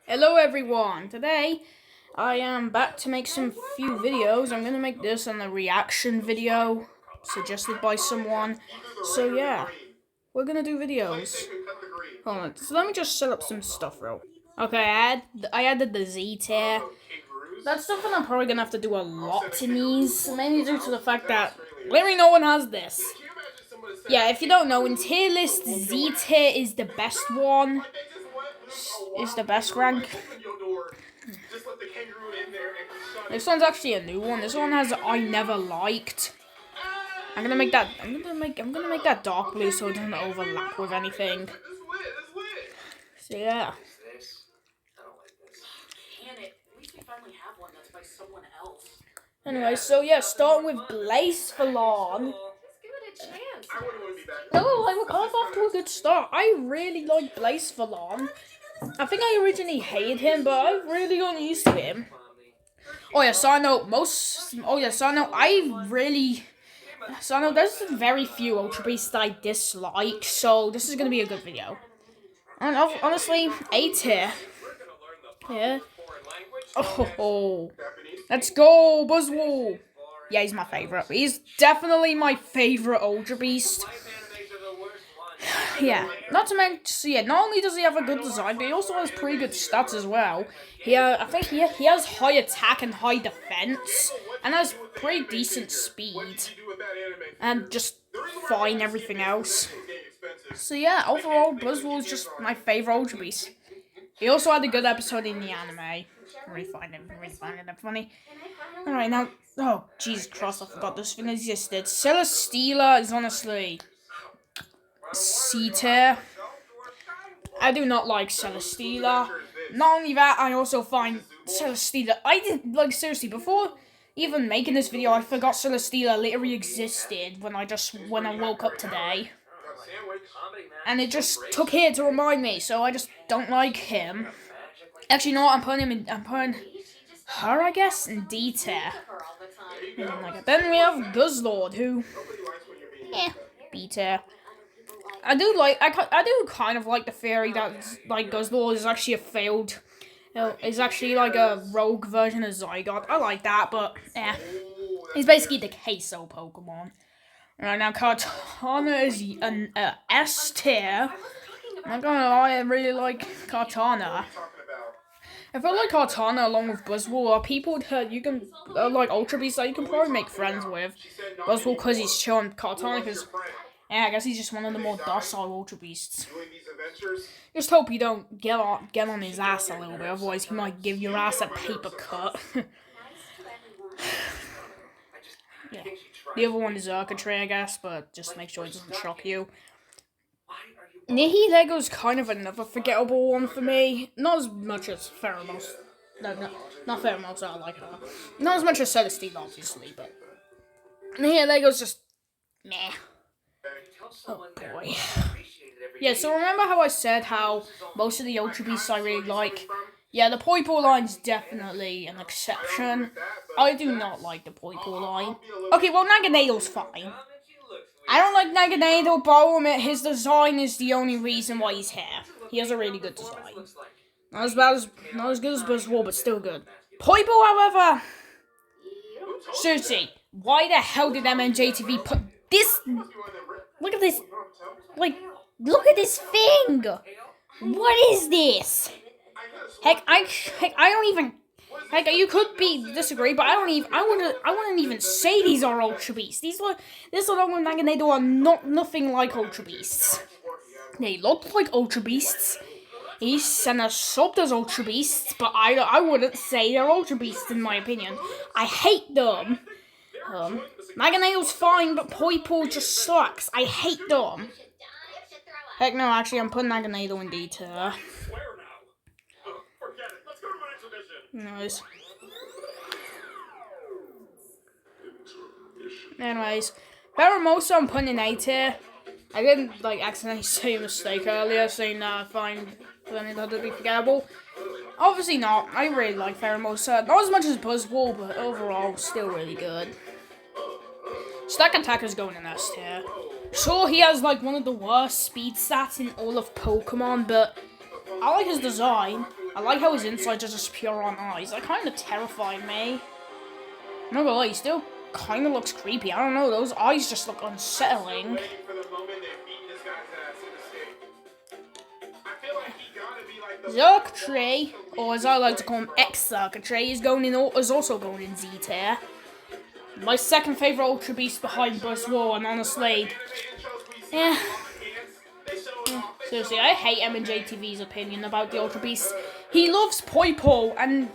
Hello everyone, today I am back to make some few videos. I'm gonna make this on a reaction video suggested by someone. So yeah, we're gonna do videos. Hold on, so let me just set up some stuff real. Okay, I added the Z tier. That's something I'm probably gonna have to do a lot in these, mainly due to the fact that literally no one has this. Yeah, if you don't know, in tier list, Z tier is the best one. Is the best rank. This one's actually a new one. This one has I never liked. I'm gonna make that dark blue so it doesn't overlap with anything. So yeah. Anyway, so yeah, starting with Blaze Falon. Oh, we're kind of off to a good start. I really like Blaze Falon. I think I originally hated him, but I really got used to him. Oh yeah, side note, there's very few Ultra Beasts I dislike, so this is gonna be a good video. And honestly, A tier. Yeah. Oh, let's go, Buzzwole. Yeah, he's my favorite. He's definitely my favorite Ultra Beast. Yeah, not to mention, yeah, not only does he have a good design, but he also has pretty good stats as well. I think he has high attack and high defense, and has pretty decent speed, and just fine everything else. So yeah, overall, Buzzwole is just my favorite Ultra Beast. He also had a good episode in the anime. I really find it funny. Alright, now, oh, Jesus Christ, I forgot this thing existed. Celesteela is honestly C tier. I do not like Celesteela. Not only that, I also find Celesteela. I did like seriously before even making this video. I forgot Celesteela literally existed when I woke up today, and it just took here to remind me. So I just don't like him. Actually, no, I'm putting her, I guess, in D tier. Then we have Guzzlord, who, B tier. I do kind of like the theory that like Guzzlord is actually is actually like a rogue version of Zygarde. I like that, but he's basically the queso Pokemon. Right now, Kartana is an S tier. I'm not gonna lie, I really like Kartana. I feel like Kartana, along with Buzzwole, are people that you can like Ultra Beasts that you can probably make friends with. Buzzwole because he's chill, and Kartana because I guess he's just one of the more docile Ultra Beasts. Just hope you don't get on his ass a little bit, otherwise he might give your ass a paper cut. Yeah. The other one is Urkatray, I guess, but just make sure it doesn't shock you. Nihilego's kind of another forgettable one for me. Not as much as Pheromosa. No, not Pheromosa, I like her. Not as much as Celesteela, obviously, but Nihilego's just meh. Oh boy. Yeah, so remember how I said how most of the Ultra Beasts I really like? Yeah, the Poipole line's definitely an exception. I do not like the Poipole line. Okay, well, Naganado's fine. I don't like Naganado, but I'll admit his design is the only reason why he's here. He has a really good design. Not as good as Buzzwole, but still good. Poipole, however, seriously, why the hell did MNJTV put this? Look at this. Like, look at this thing. What is this? Heck, I don't even. Heck, you could disagree, but I wouldn't even say these are Ultra Beasts. This along with Naganado are nothing like Ultra Beasts. They look like Ultra Beasts. He's and are subbed as Ultra Beasts, but I wouldn't say they're Ultra Beasts in my opinion. I hate them. Naganado's fine, but Poipole just sucks. I hate them. Heck no, actually, I'm putting Naganado in D tier. Nice. Anyways, Pheromosa I'm putting in A tier. I didn't accidentally say a mistake earlier, saying that I find that to be forgettable. Obviously not. I really like Pheromosa. Not as much as Buzzwole, but overall still really good. Stack Attacker's going in S tier. Sure, he has one of the worst speed stats in all of Pokemon, but I like his design. I like how his insides are just pure on eyes. That kind of terrified me. I'm not gonna lie, he still kind of looks creepy. I don't know, those eyes just look unsettling. Circuitry, or as I like to call him, X-Circuitry, is also going in Z tier. My second favourite Ultra Beast behind Buzzwole, and honestly, seriously, I hate M&JTV's opinion about the Ultra Beast. He loves Poipole and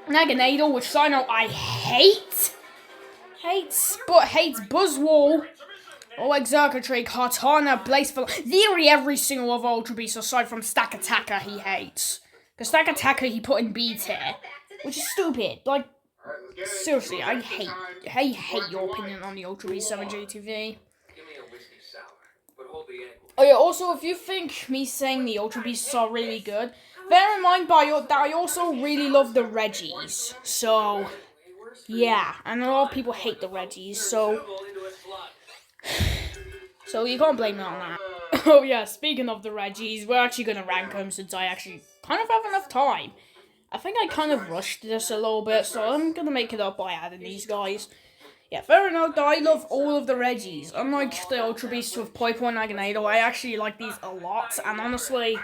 Naganadel, which I know I hates Buzzwole, Exarcatry, Kartana, Blazeful, literally every single other Ultra Beast aside from Stack Attacker he hates. Because Stack Attacker he put in B tier, which is stupid. Like, seriously, I hate your opinion on the Ultra Beast 7JTV. Oh yeah, also, if you think me saying the Ultra Beasts are really good, bear in mind that I also really love the Regis. So, yeah, and a lot of people hate the Regis, so you can't blame me on that. Oh yeah, speaking of the Regis, we're actually going to rank them since I actually kind of have enough time. I think I kind of rushed this a little bit, so I'm going to make it up by adding these guys. Yeah, fair enough, I love all of the Regis. Unlike the Ultra Beasts with Poipole and Naganadel, I actually like these a lot, and honestly,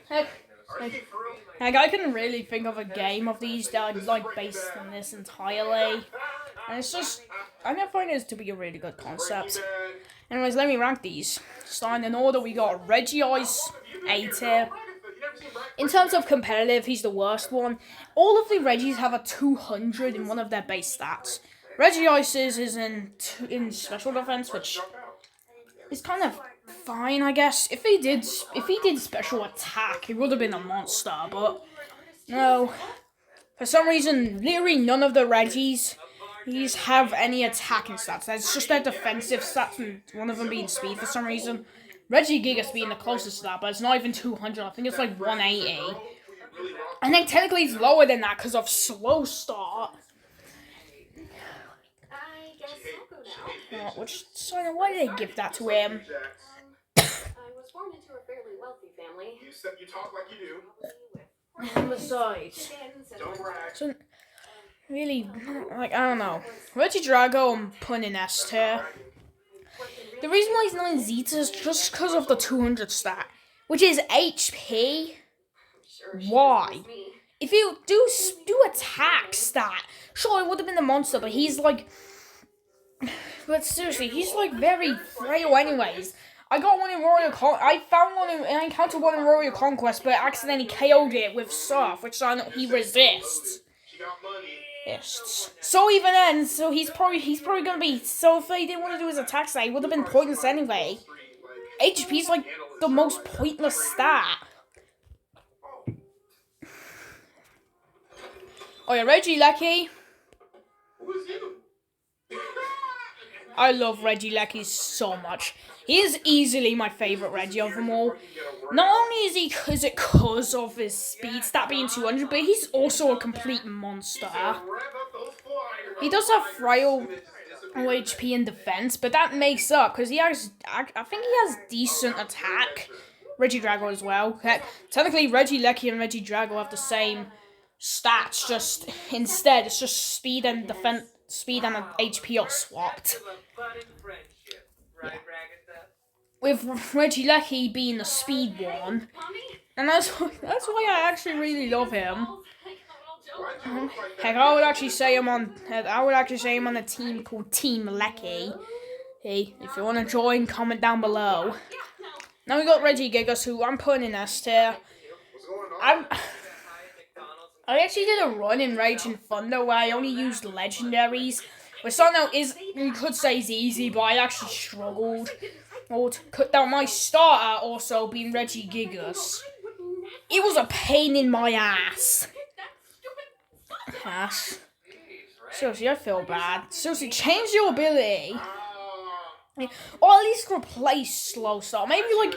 heck, I couldn't really think of a game of these that I'd like based on this entirely. And it's just, I never find this to be a really good concept. Anyways, let me rank these. Starting in order, we got Regis, A tier. In terms of competitive, he's the worst one. All of the Regis have a 200 in one of their base stats. Regis is in special defense, which is kind of fine, I guess. If he did special attack, he would have been a monster, but no. For some reason, literally none of the Regis have any attacking stats. It's just their defensive stats, and one of them being speed for some reason. Regigigas being the closest to that, but it's not even 200. I think it's like 180. I think technically it's lower than that because of slow start. Which, sorry, why did they give that to him? I was born into a fairly wealthy family. You talk like you do. And besides, so really, like, I don't know. Regidrago, I'm putting in S tier. The reason why he's not in Zeta is just because of the 200 stat, which is HP. Why? If you do attack stat, sure, it would have been the monster, but he's like, but seriously, he's like very frail anyways. I got one in I encountered one in Royal Conquest, but I accidentally KO'd it with Surf, which I know he resists. So even then, so he's probably gonna be, so if they didn't want to do his attack stat, it would have been pointless anyway. HP is like the most pointless stat. Oh yeah, Regieleki. I love Regieleki so much. He is easily my favourite Regi of them all. Not only is it because of his speed stat being 200, but he's also a complete monster. He does have frail HP and defense, but that makes up because he has, I think he has decent attack. Regidrago as well. Okay. Technically, Regieleki and Regidrago have the same stats, just instead it's just speed and defense. Speed and HP are swapped. Yeah. With Regieleki being the speed one, and that's why I actually really love him. Heck, I would actually say him on a team called Team Lecky. Hey, if you want to join, comment down below. Now we got Regigigas, who I'm putting in S tier. I actually did a run in Rage and Thunder where I only used legendaries, which I know you could say is easy, but I actually struggled. Or to cut down my starter also being Regigigas. It was a pain in my ass. Seriously, I feel bad. Seriously, change your ability. Or at least replace slow start. Maybe like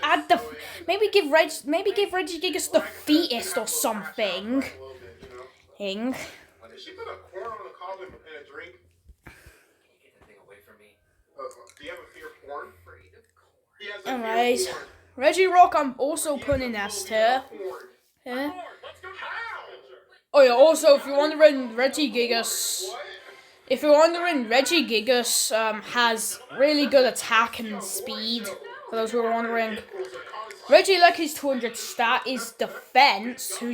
maybe give Regigigas the Fetus or something. Did she put a corn on the cob in a drink? Can you get that thing away from me? Do you have a fear of corn? Anyways, Regirock I'm also putting in S tier. Yeah. How? Oh yeah, also if you're wondering, Reggie Gigas has really good attack and speed. For those who are wondering, Reggie like his 200 stat is defense. Who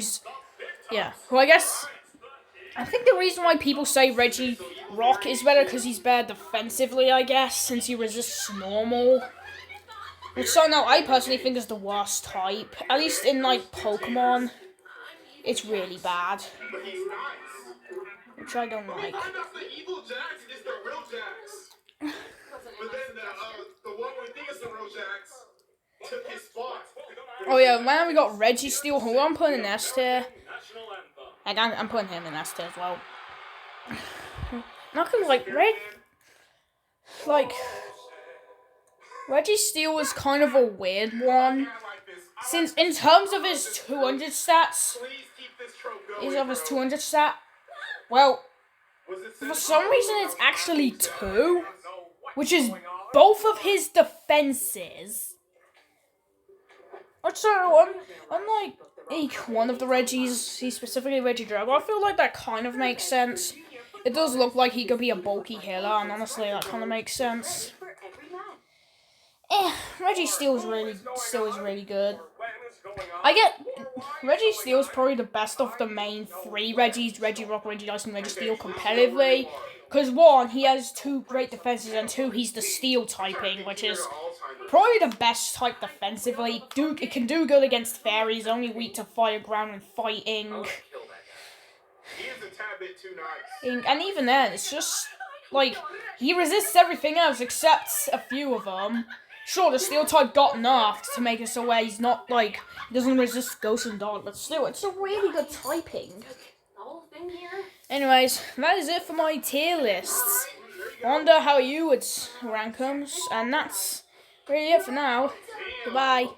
I think the reason why people say Reggie Rock is better because he's better defensively, I guess, since he resists normal. Which I personally think is the worst type. At least in like Pokemon, it's really bad. But he's nice. Which I don't But we like. found out the evil Jax is the real Jax. But then the one we think is the real Jax took his spot. Oh yeah, man, we got Reggie Steel, who I'm putting in S tier. Like, I'm putting him in S tier as well. Not gonna Reggie Steel was kind of a weird one. Since in terms of his 200 stats, well, for some reason it's actually 2, which is both of his defenses. So unlike one of the Reggies, he's specifically Reggie Drago, I feel like that kind of makes sense. It does look like he could be a bulky healer, and honestly, that kind of makes sense. Reggie Steel is really good. Reggie Steel is probably the best of the main 3 Reggies, Reggie Rock, Reggie Ice, and Reggie Steel competitively. Because 1, he has 2 great defenses, and 2, he's the Steel typing, which is probably the best type defensively. It can do good against fairies, only weak to fire, ground, and fighting. He is a tad bit too nice. And even then, it's just, like, he resists everything else except a few of them. Sure, the Steel type got nerfed to make it so where he's not, like, he doesn't resist Ghost and Dog, but still, it's a really good typing. Anyways, that is it for my tier lists. I wonder how you would rank them, and that's really it for now. Goodbye.